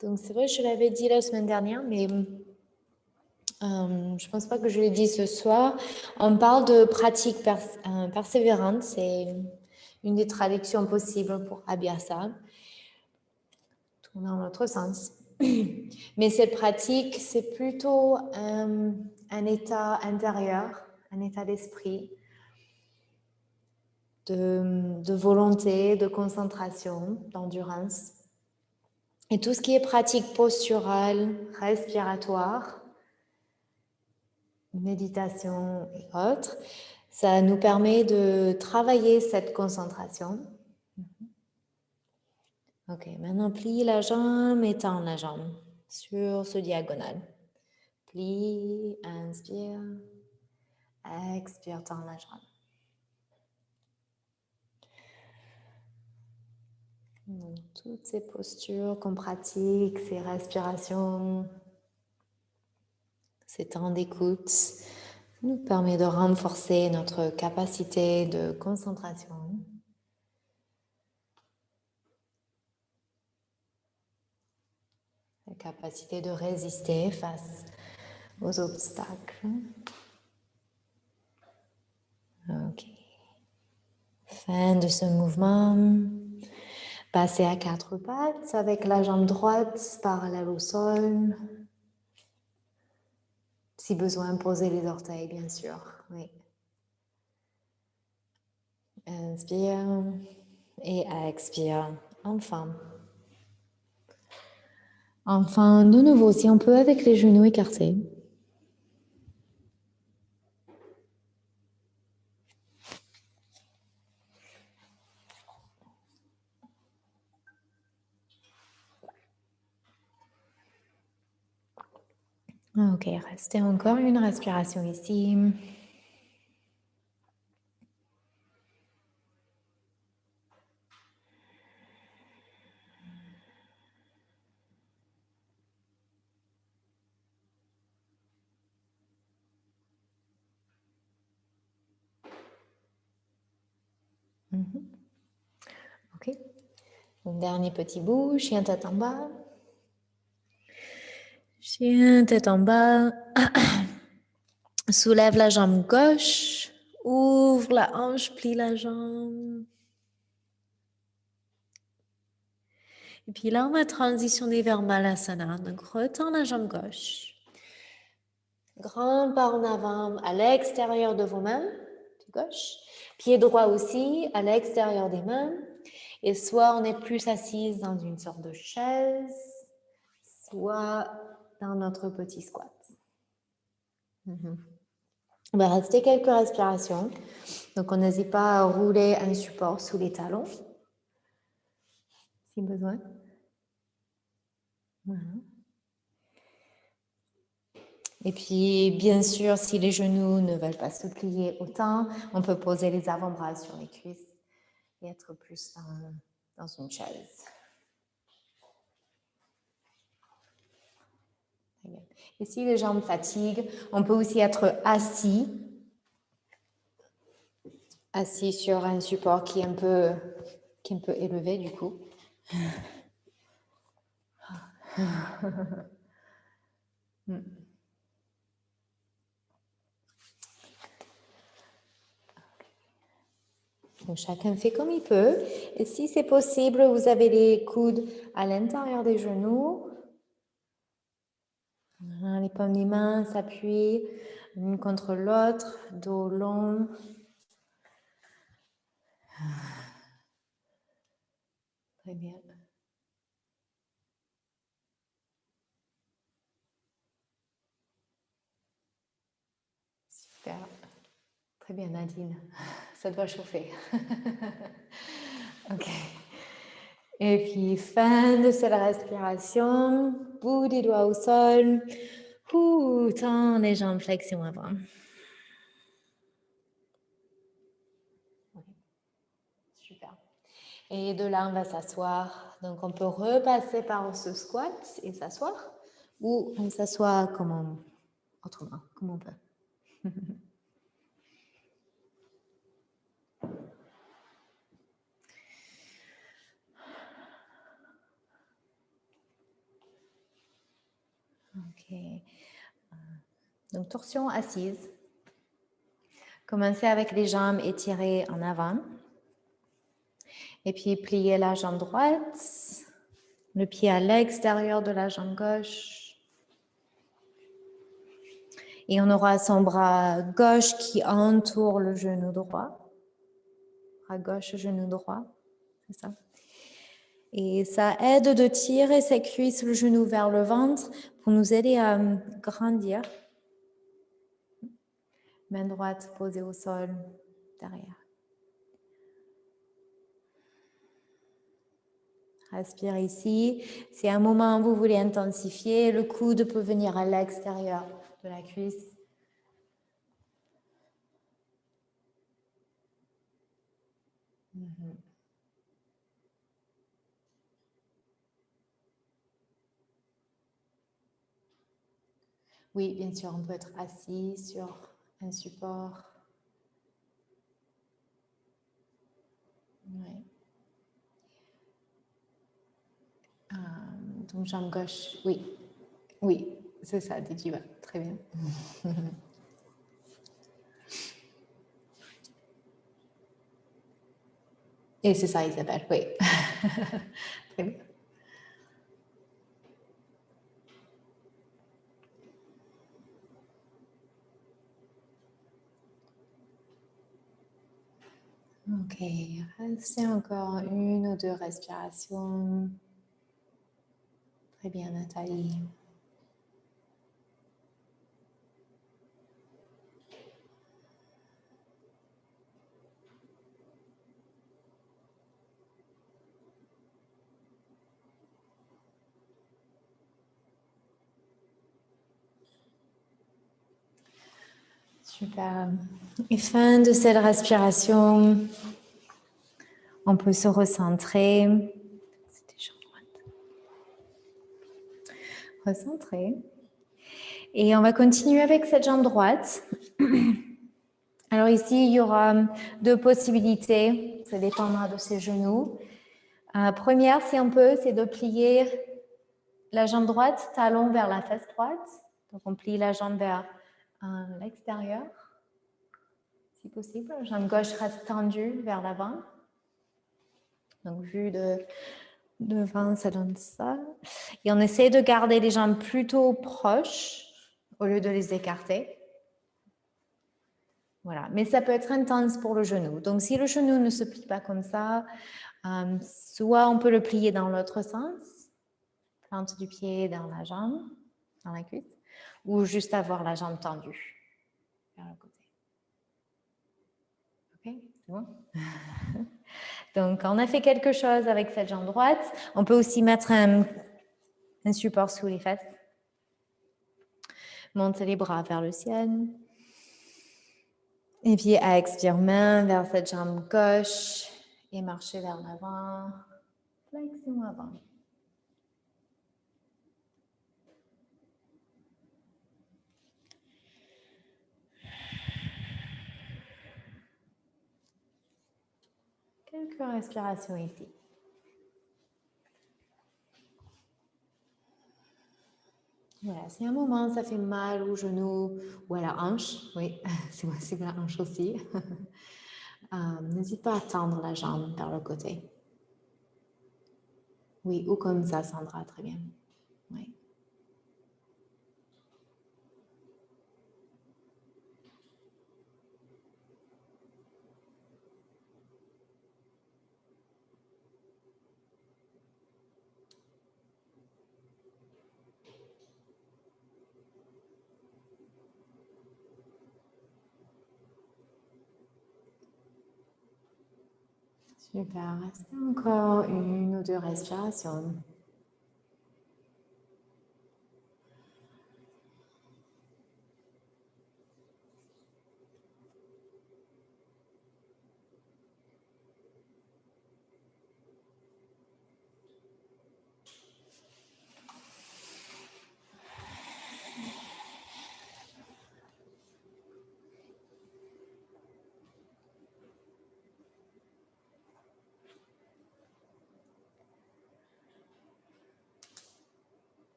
Speaker 1: Donc c'est vrai, je l'avais dit la semaine dernière, mais je ne pense pas que je l'ai dit ce soir. On parle de pratique persévérante, c'est une des traductions possibles pour Abhyasa, dans l'autre sens. Mais cette pratique, c'est plutôt un état intérieur, un état d'esprit, de volonté, de concentration, d'endurance. Et tout ce qui est pratique posturale, respiratoire, méditation et autres, ça nous permet de travailler cette concentration. Ok, maintenant plie la jambe, étends la jambe sur ce diagonale. Plie, inspire, expire, tends la jambe. Donc, toutes ces postures qu'on pratique, ces respirations, ces temps d'écoute, nous permet de renforcer notre capacité de concentration. La capacité de résister face aux obstacles. Ok. Fin de ce mouvement. Passez à quatre pattes avec la jambe droite parallèle au sol. Si besoin, posez les orteils, bien sûr. Oui. Inspire et expire. Enfin. Enfin, de nouveau, si on peut avec les genoux écartés. Ok, restez encore une respiration ici. Ok. Donc, dernier petit bout, chien tête en bas. Chien tête en bas. Soulève la jambe gauche. Ouvre la hanche, plie la jambe. Et puis là, on va transitionner vers Malasana. Donc, retends la jambe gauche. Grand pas en avant à l'extérieur de vos mains, pied gauche. Pied droit aussi à l'extérieur des mains. Et soit on est plus assise dans une sorte de chaise, soit dans notre petit squat. On va rester quelques respirations. Donc, on n'hésite pas à rouler un support sous les talons, si besoin. Voilà. Et puis, bien sûr, si les genoux ne veulent pas se plier autant, on peut poser les avant-bras sur les cuisses et être plus dans une chaise. Et si les jambes fatiguent, on peut aussi être assis sur un support qui est un peu élevé du coup. Donc, chacun fait comme il peut. Et si c'est possible, vous avez les coudes à l'intérieur des genoux. Les paumes des mains s'appuient l'une contre l'autre, dos long. Très bien. Super. Très bien, Nadine. Ça doit chauffer. Ok. Et puis, fin de cette respiration. Bout des doigts au sol. Tends les jambes flexion avant. Super. Et de là, on va s'asseoir. Donc, on peut repasser par ce squat et s'asseoir. Ou on s'assoit autrement, comme on peut. Ok. Donc, torsion assise. Commencez avec les jambes étirées en avant. Et puis, pliez la jambe droite. Le pied à l'extérieur de la jambe gauche. Et on aura son bras gauche qui entoure le genou droit. Bras gauche, genou droit. C'est ça. Et ça aide de tirer ses cuisses, le genou vers le ventre pour nous aider à grandir. Main droite posée au sol, derrière. Respire ici. Si à un moment vous voulez intensifier, le coude peut venir à l'extérieur de la cuisse. Oui, bien sûr, on peut être assis sur un support. Oui. Donc, jambe gauche, oui. Oui, c'est ça, Dijiva. Très bien. Et c'est ça, Isabelle, oui. Très bien. Ok, restez encore une ou deux respirations. Très bien, Nathalie. Super. Et fin de cette respiration, on peut se recentrer. C'était jambe droite. Recentrer. Et on va continuer avec cette jambe droite. Alors ici, il y aura deux possibilités. Ça dépendra de ses genoux. Première, si on peut, c'est de plier la jambe droite, talon vers la fesse droite. Donc, on plie la jambe vers l'extérieur, si possible. La jambe gauche reste tendue vers l'avant. Donc, vue de devant, ça donne ça. Et on essaie de garder les jambes plutôt proches au lieu de les écarter. Voilà, mais ça peut être intense pour le genou. Donc, si le genou ne se plie pas comme ça, soit on peut le plier dans l'autre sens, plante du pied dans la jambe, dans la cuisse, ou juste avoir la jambe tendue vers le côté. Ok, c'est bon? Donc, on a fait quelque chose avec cette jambe droite. On peut aussi mettre un support sous les fesses. Monter les bras vers le ciel. Et puis, à expire, main vers cette jambe gauche et marcher vers l'avant. Flexion avant. Quelques respirations ici. Voilà, si à un moment ça fait mal au genou ou à la hanche, oui, c'est possible la hanche aussi, n'hésite pas à tendre la jambe vers le côté. Oui, ou comme ça, Sandra, très bien. Oui. Super, restez encore une ou deux respirations.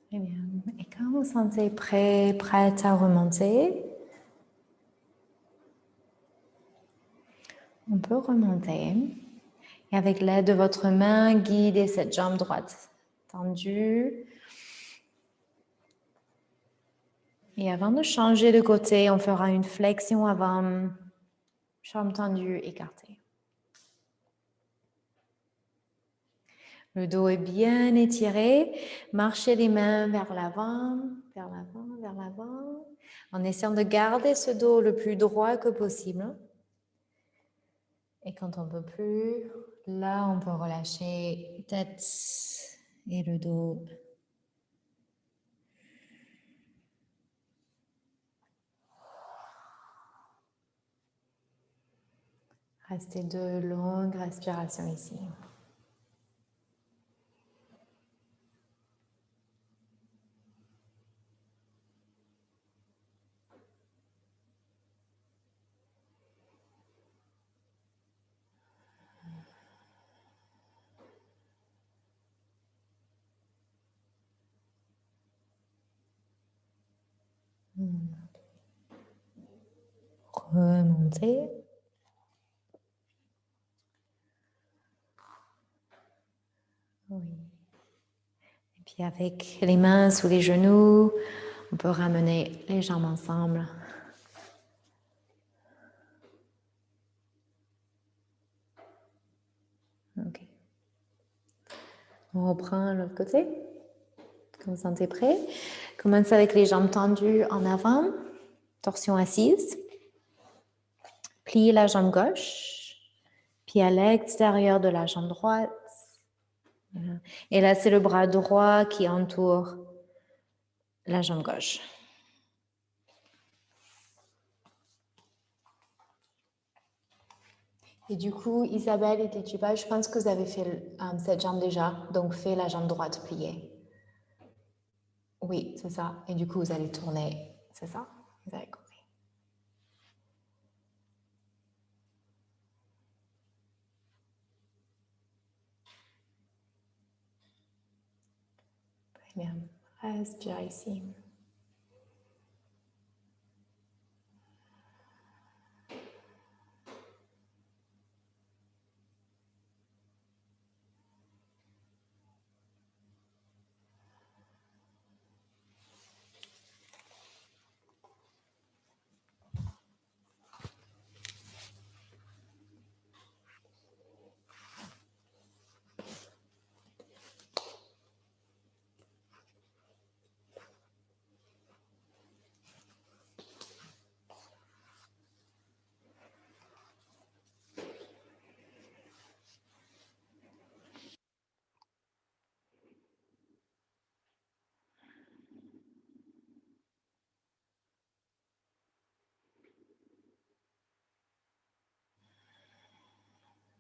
Speaker 1: Très bien. Et quand vous sentez prête à remonter, on peut remonter. Et avec l'aide de votre main, guidez cette jambe droite tendue. Et avant de changer de côté, on fera une flexion avant, jambe tendue, écartée. Le dos est bien étiré. Marchez les mains vers l'avant, vers l'avant, vers l'avant, en essayant de garder ce dos le plus droit que possible. Et quand on ne peut plus, là, on peut relâcher tête et le dos. Restez de longues respirations ici. Remontez. Oui. Et puis avec les mains sous les genoux, on peut ramener les jambes ensemble. Ok. On reprend l'autre côté. Quand vous sentez prêt. Commencez avec les jambes tendues en avant. Torsion assise. Pliez la jambe gauche. Puis à l'extérieur de la jambe droite. Voilà. Et là, c'est le bras droit qui entoure la jambe gauche. Et du coup, Isabelle et Tituba, je pense que vous avez fait cette jambe déjà. Donc, faites la jambe droite pliée. Oui, c'est ça. Et du coup, vous allez tourner. C'est ça? Vous avez compris. Très bien. Respire ici.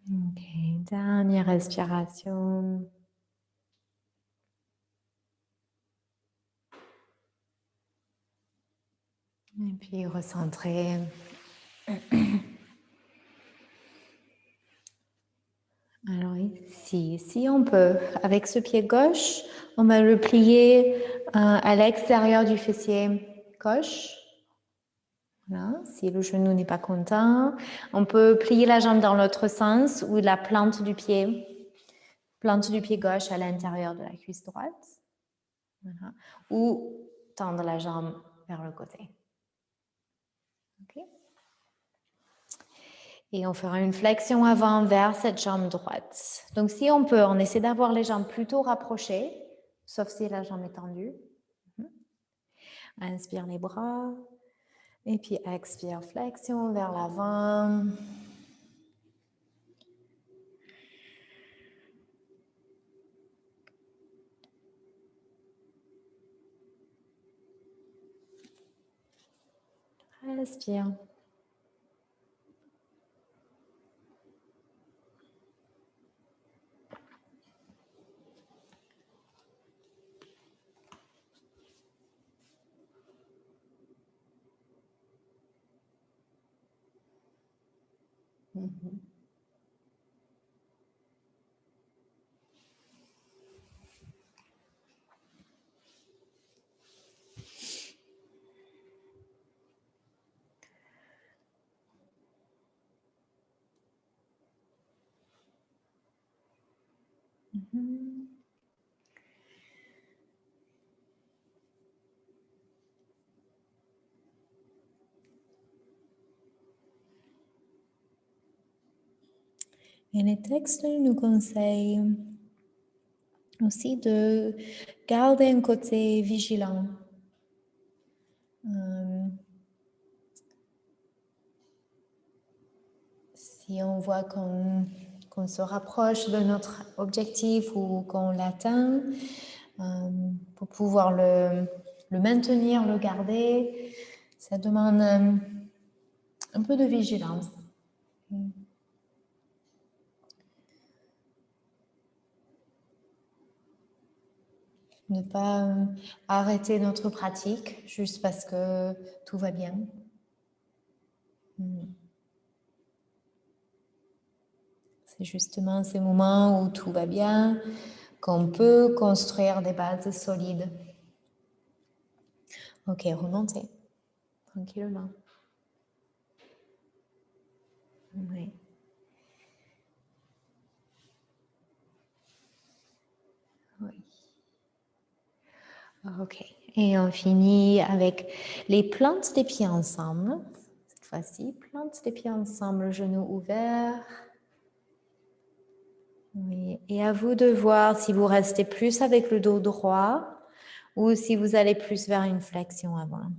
Speaker 1: Ok, dernière respiration. Et puis recentrer. Alors ici, si on peut, avec ce pied gauche, on va le plier à l'extérieur du fessier gauche. Voilà, si le genou n'est pas content, on peut plier la jambe dans l'autre sens ou la plante du pied gauche à l'intérieur de la cuisse droite. Voilà. Ou tendre la jambe vers le côté. Okay. Et on fera une flexion avant vers cette jambe droite. Donc, si on peut, on essaie d'avoir les jambes plutôt rapprochées, sauf si la jambe est tendue. Inspire les bras. Et puis, expire, flexion vers l'avant. Respire. Et les textes nous conseillent aussi de garder un côté vigilant. Si on voit qu'on se rapproche de notre objectif ou qu'on l'atteint, pour pouvoir le maintenir, le garder, ça demande un peu de vigilance. Ne pas arrêter notre pratique juste parce que tout va bien. C'est justement ces moments où tout va bien qu'on peut construire des bases solides. Ok, remontez tranquillement. Oui. Oui. Ok, et on finit avec les plantes des pieds ensemble. Cette fois-ci, plantes des pieds ensemble, genoux ouverts. Oui, et à vous de voir si vous restez plus avec le dos droit ou si vous allez plus vers une flexion avant.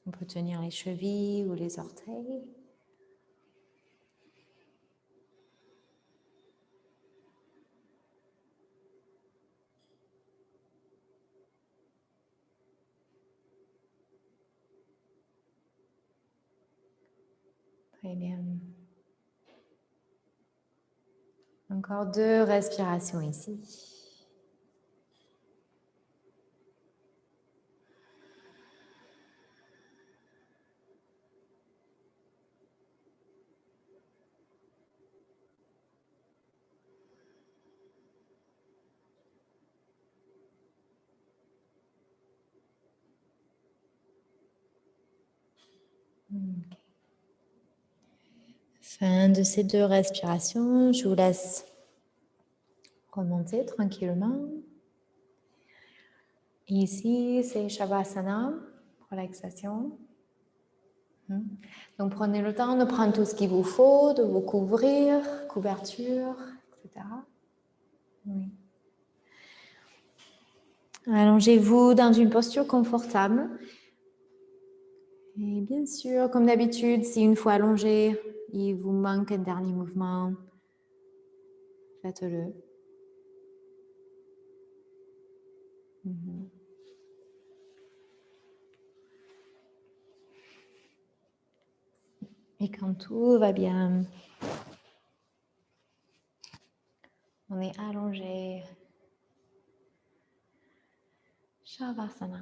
Speaker 1: On peut tenir les chevilles ou les orteils. Très bien. Encore 2 respirations ici. Fin de ces 2 respirations, je vous laisse remonter tranquillement. Ici, c'est Shavasana, relaxation. Donc, prenez le temps de prendre tout ce qu'il vous faut, de vous couvrir, couverture, etc. Oui. Allongez-vous dans une posture confortable. Et bien sûr, comme d'habitude, si une fois allongé, il vous manque un dernier mouvement, faites-le. Et quand tout va bien, on est allongé. Shavasana.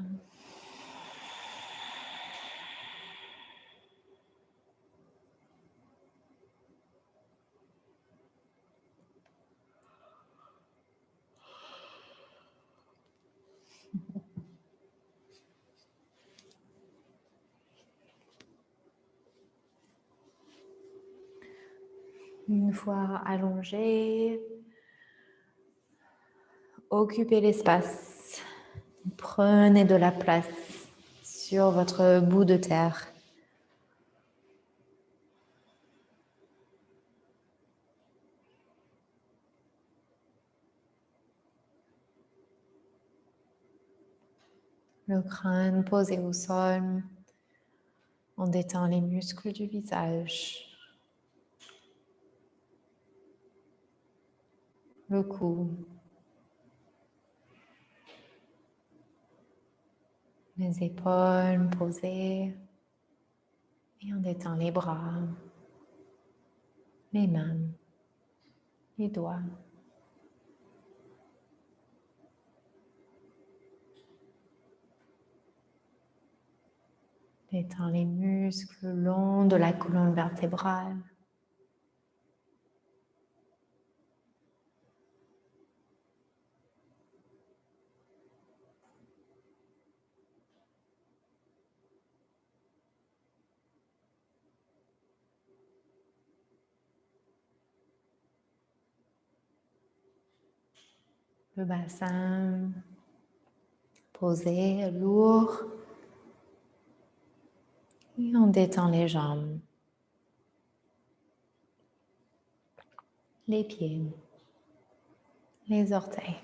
Speaker 1: Une fois allongé, occupez l'espace. Prenez de la place sur votre bout de terre. Le crâne posé au sol. On détend les muscles du visage. Le cou. Les épaules posées. Et on détend les bras, les mains, les doigts. Détend les muscles longs de la colonne vertébrale. Le bassin posé, lourd. Et on détend les jambes, les pieds, les orteils.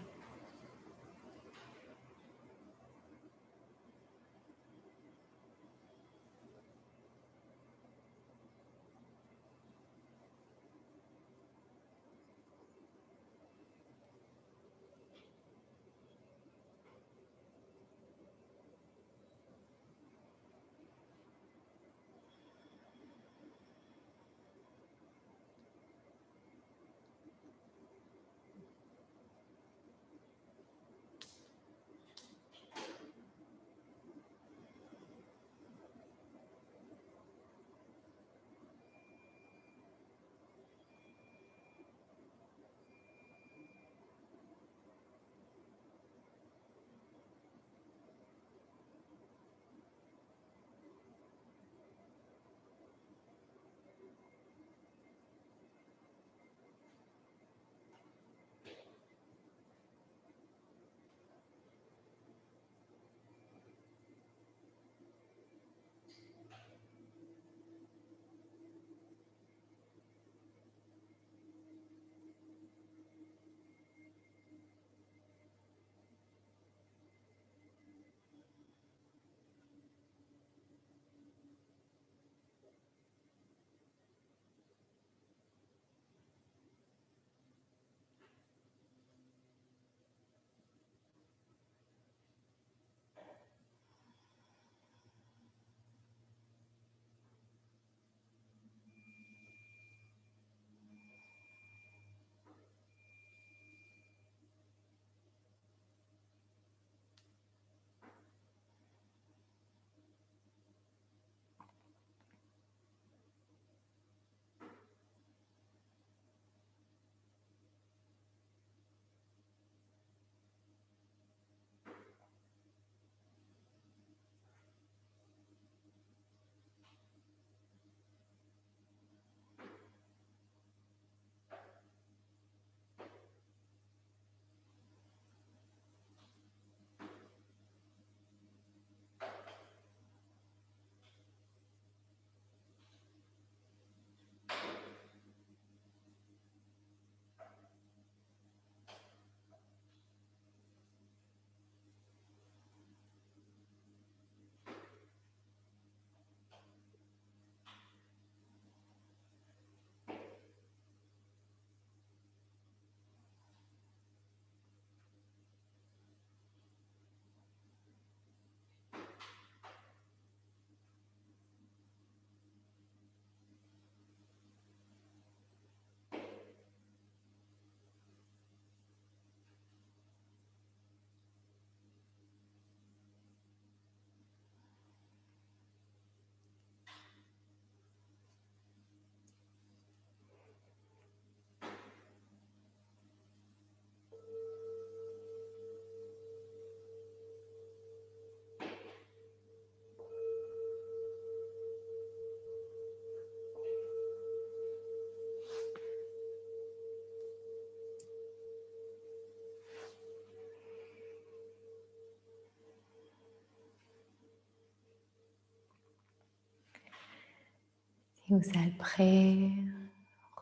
Speaker 1: Et vous êtes prêt,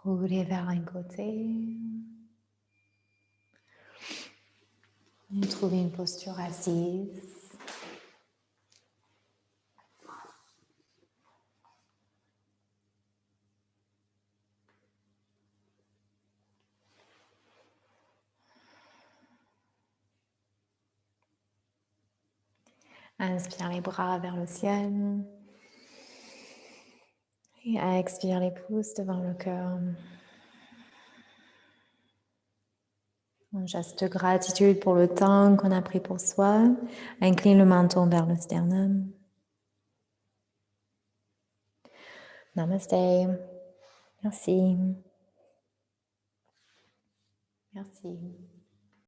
Speaker 1: roulez vers un côté. Et trouvez une posture assise. Inspire les bras vers le ciel. Et expire les pouces devant le cœur. Un geste de gratitude pour le temps qu'on a pris pour soi. Incline le menton vers le sternum. Namaste. Merci. Merci.